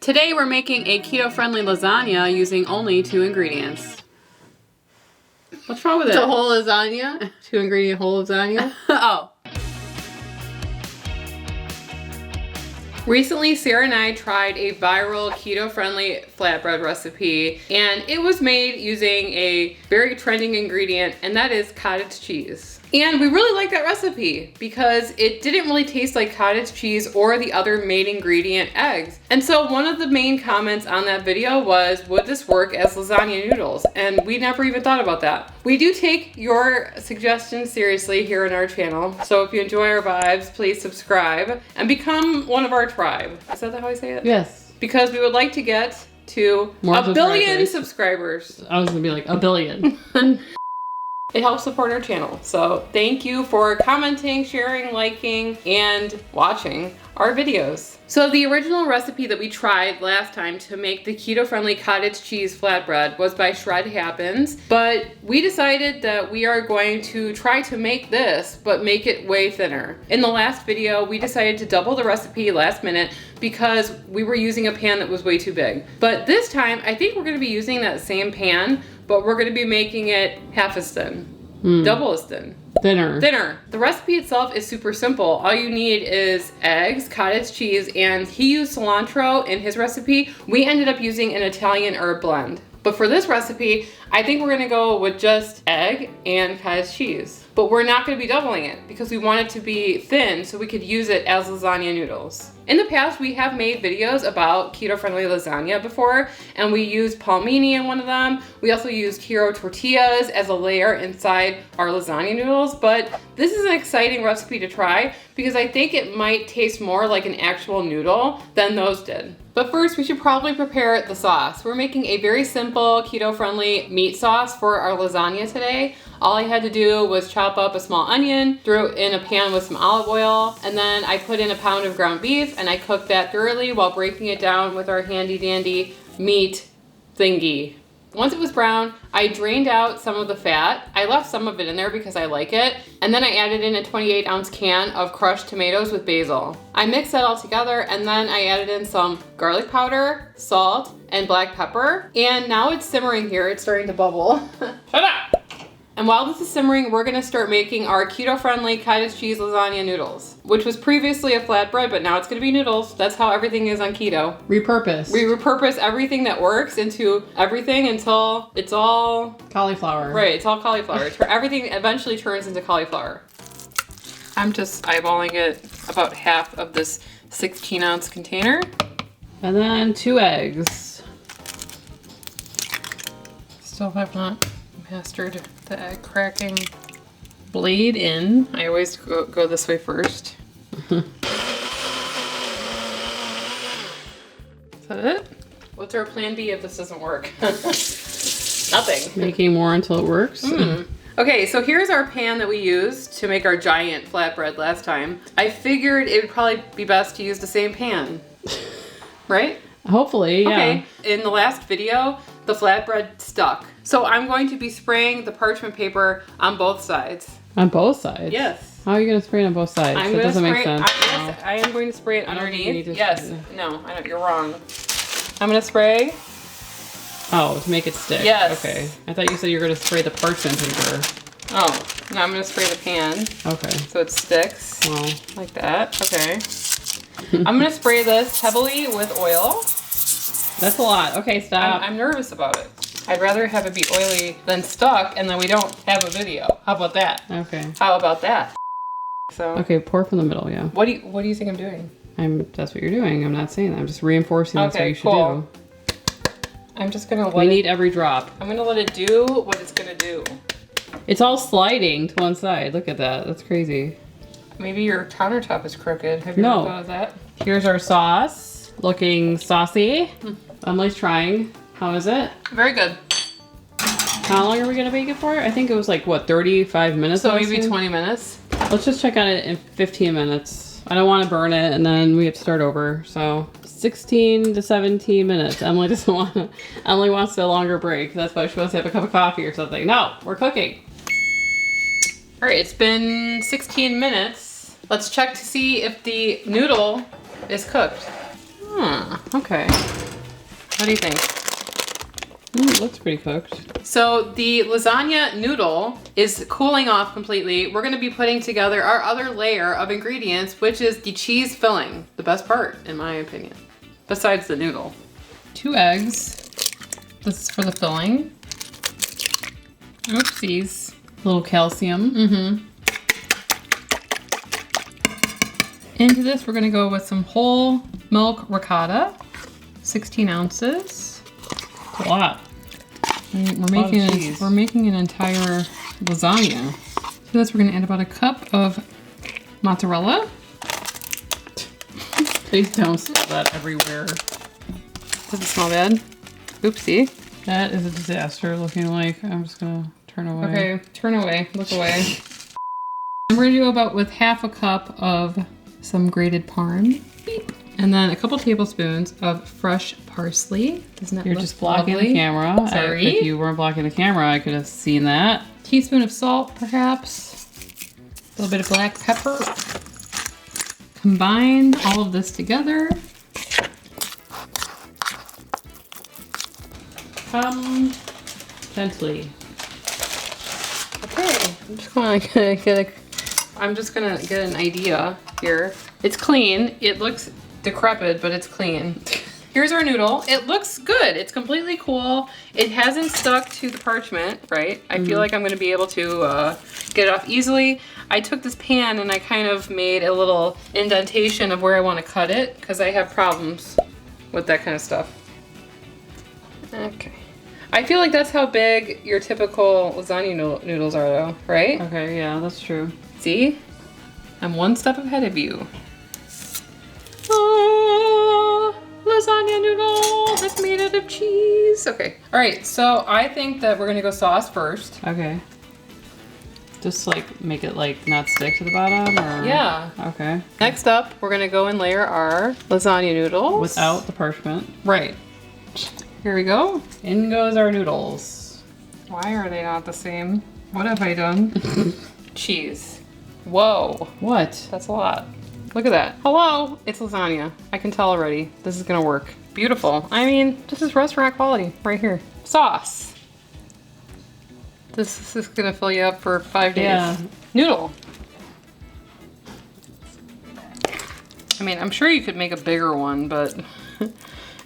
Today we're making a keto-friendly lasagna using only 2 ingredients. What's wrong with it? It's a whole lasagna? 2 ingredient whole lasagna? Oh. Recently, Sarah and I tried a viral keto-friendly flatbread recipe, and it was made using a very trending ingredient, and that is cottage cheese. And we really like that recipe because it didn't really taste like cottage cheese or the other main ingredient, eggs. And so one of the main comments on that video was, would this work as lasagna noodles? And we never even thought about that. We do take your suggestions seriously here on our channel. So if you enjoy our vibes, please subscribe and become one of our tribe. Is that how I say it? Yes. Because we would like to get to a billion subscribers. I was gonna be like, a billion. It helps support our channel. So thank you for commenting, sharing, liking, and watching our videos. So the original recipe that we tried last time to make the keto-friendly cottage cheese flatbread was by Shred Happens, but we decided that we are going to try to make this, but make it way thinner. In the last video, we decided to double the recipe last minute because we were using a pan that was way too big. But this time, I think we're gonna be using that same pan, but we're gonna be making it half as thin, double as thin. Thinner. The recipe itself is super simple. All you need is eggs, cottage cheese, and he used cilantro in his recipe. We ended up using an Italian herb blend. But for this recipe, I think we're gonna go with just egg and cottage cheese. But we're not gonna be doubling it because we want it to be thin so we could use it as lasagna noodles. In the past, we have made videos about keto-friendly lasagna before, and we used palmini in one of them. We also used hero tortillas as a layer inside our lasagna noodles, but this is an exciting recipe to try because I think it might taste more like an actual noodle than those did. But first, we should probably prepare the sauce. We're making a very simple keto-friendly meat sauce for our lasagna today. All I had to do was chop up a small onion, threw it in a pan with some olive oil, and then I put in a pound of ground beef and I cooked that thoroughly while breaking it down with our handy dandy meat thingy. Once it was brown, I drained out some of the fat. I left some of it in there because I like it. And then I added in a 28-ounce can of crushed tomatoes with basil. I mixed that all together and then I added in some garlic powder, salt, and black pepper. And now it's simmering here. It's starting to bubble. Shut up! And while this is simmering, we're gonna start making our keto-friendly cottage cheese lasagna noodles, which was previously a flatbread, but now it's gonna be noodles. That's how everything is on keto. Repurpose. We repurpose everything that works into everything until it's all... cauliflower. Right, it's all cauliflower. Everything eventually turns into cauliflower. I'm just eyeballing it about half of this 16-ounce container. And then 2 eggs. Still have not mastered the egg cracking blade in. I always go this way first. Is that it? What's our plan B if this doesn't work? Nothing. Making more until it works. Okay, so here's our pan that we used to make our giant flatbread last time. I figured it would probably be best to use the same pan, right? Hopefully, yeah. Okay, in the last video, the flatbread stuck. So I'm going to be spraying the parchment paper on both sides. On both sides? Yes. How are you going to spray it on both sides? That doesn't make sense. Yes, I am going to spray it I don't think you need underneath. to Yes. No, I know, you're wrong. I'm going to spray. Oh, to make it stick. Yes. Okay. I thought you said you were going to spray the parchment paper. Oh, now I'm going to spray the pan. Okay. So it sticks. Well. Like that. Okay. I'm going to spray this heavily with oil. That's a lot. Okay, stop. I'm nervous about it. I'd rather have it be oily than stuck, and then we don't have a video. How about that? Okay. How about that? So. Okay, pour from the middle, yeah. What do you think I'm doing? That's what you're doing. I'm not saying that. I'm just reinforcing that's what you should cool. do. I'm just gonna We need every drop. I'm gonna let it do what it's gonna do. It's all sliding to one side. Look at that. That's crazy. Maybe your countertop is crooked. Have you No. ever thought of that? Here's our sauce. Looking saucy. Emily's trying. How is it? Very good. How long are we gonna bake it for? I think it was like, what, 35 minutes? So maybe 20 minutes? Let's just check on it in 15 minutes. I don't want to burn it and then we have to start over. So 16 to 17 minutes. Emily doesn't want to, Emily wants a longer break. That's why she wants to have a cup of coffee or something. No, we're cooking. All right, it's been 16 minutes. Let's check to see if the noodle is cooked. Okay. What do you think? It looks pretty cooked. So the lasagna noodle is cooling off completely. We're gonna be putting together our other layer of ingredients, which is the cheese filling. The best part, in my opinion, besides the noodle. 2 eggs. This is for the filling. Oopsies. A little calcium. Mm-hmm. Into this, we're gonna go with some whole milk ricotta, 16 ounces. A lot. And Cheese. we're making an entire lasagna. To this, we're gonna add about a cup of mozzarella. Please don't spill that everywhere. Doesn't smell bad. Oopsie. That is a disaster looking like. I'm just gonna turn away. Okay, turn away, look away. And we're gonna do about with half a cup of some grated parm. Beep. And then a couple tablespoons of fresh parsley. Doesn't that You're look just blocking lovely? the camera. Sorry. If you weren't blocking the camera, I could have seen that. Teaspoon of salt, perhaps. A little bit of black pepper. Combine all of this together. Gently. Okay, I'm just gonna get an idea here. It's clean. It looks decrepit, but it's clean. Here's our noodle. It looks good. It's completely cool. It hasn't stuck to the parchment, right? I feel like I'm gonna be able to get it off easily. I took this pan and I kind of made a little indentation of where I want to cut it because I have problems with that kind of stuff. Okay. I feel like that's how big your typical lasagna noodles are though, right? Okay, yeah, that's true. See? I'm one step ahead of you. Lasagna noodle that's made out of cheese. Okay. All right, so I think that we're gonna go sauce first. Okay. Just like make it like not stick to the bottom or? Yeah. Okay. Next up, we're gonna go and layer our lasagna noodles. Without the parchment. Right. Here we go. In goes our noodles. Why are they not the same? What have I done? Cheese. Whoa. What? That's a lot. Look at that. Hello, it's lasagna. I can tell already. This is gonna work. Beautiful. I mean, this is restaurant quality right here. Sauce. This is gonna fill you up for 5 days. Yeah. Noodle. I mean, I'm sure you could make a bigger one, but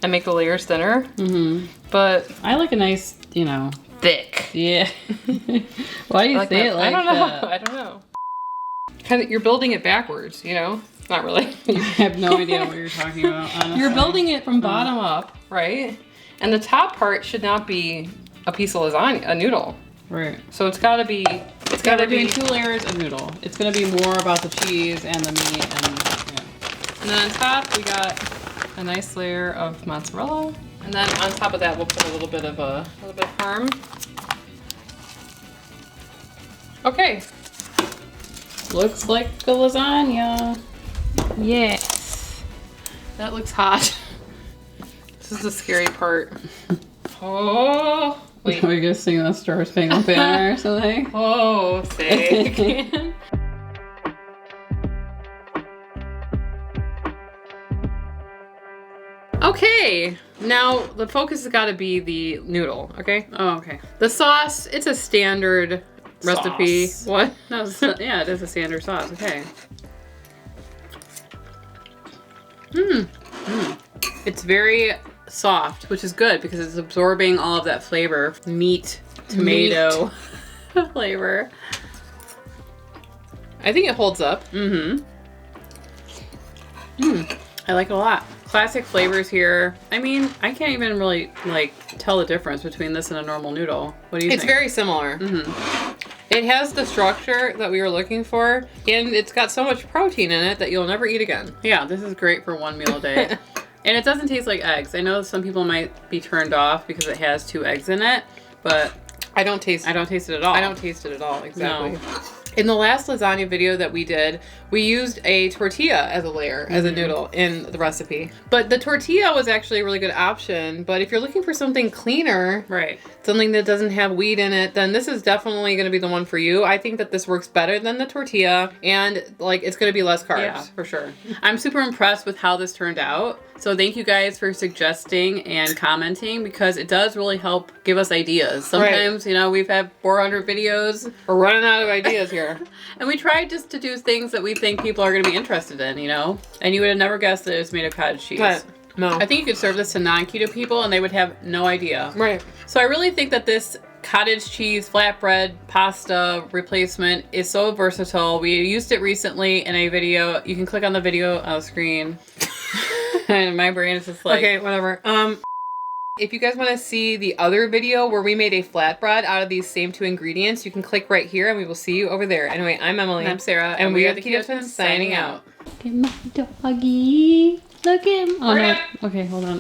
and make the layers thinner. Mm-hmm. But I like a nice, you know. thick. Yeah. Why do you like say that. it like I don't know. that? I don't know. Kind of, you're building it backwards, you know? Not really. I have no idea what you're talking about, honestly. You're building it from bottom up, right? And the top part should not be a piece of lasagna, a noodle. Right. So it's gotta be, it's gotta We're be. doing 2 layers of noodle. It's gonna be more about the cheese and the meat and yeah. And then on top we got a nice layer of mozzarella. And then on top of that we'll put a little bit of parm. Okay. Looks like a lasagna. Yes. That looks hot. This is the scary part. Oh. Wait. Are we gonna sing the Star Spangled Banner or something? Oh, say. Okay, now the focus has got to be the noodle, okay? Oh, okay. The sauce, it's a standard recipe. Sauce. What? No, yeah, it is a standard sauce. Okay. It's very soft, which is good because it's absorbing all of that flavor. Meat, tomato flavor. I think it holds up. I like it a lot. Classic flavors here. I mean, I can't even really like tell the difference between this and a normal noodle. What do you think? It's very similar. It has the structure that we were looking for, and it's got so much protein in it that you'll never eat again. Yeah, this is great for 1 meal a day. And it doesn't taste like eggs. I know some people might be turned off because it has 2 eggs in it, but I don't taste it at all. I don't taste it at all, exactly. No. In the last lasagna video that we did, we used a tortilla as a layer, as a noodle in the recipe. But the tortilla was actually a really good option. But if you're looking for something cleaner, Right. something that doesn't have wheat in it, then this is definitely going to be the one for you. I think that this works better than the tortilla, and like it's going to be less carbs. Yeah, for sure. I'm super impressed with how this turned out. So thank you guys for suggesting and commenting, because it does really help give us ideas. Sometimes, you know, we've had 400 videos. We're running out of ideas here. And we try just to do things that we think people are going to be interested in, you know? And you would have never guessed that it was made of cottage cheese. But, no. I think you could serve this to non-keto people and they would have no idea. Right. So I really think that this cottage cheese flatbread pasta replacement is so versatile. We used it recently in a video. You can click on the video on the screen. And my brain is just like... Okay, whatever. If you guys want to see the other video where we made a flatbread out of these same 2 ingredients, you can click right here and we will see you over there. Anyway, I'm Emily. I'm Sarah. And we are the Keto Twins signing out. Look at my doggy. Look at him. Oh, no. Okay, hold on.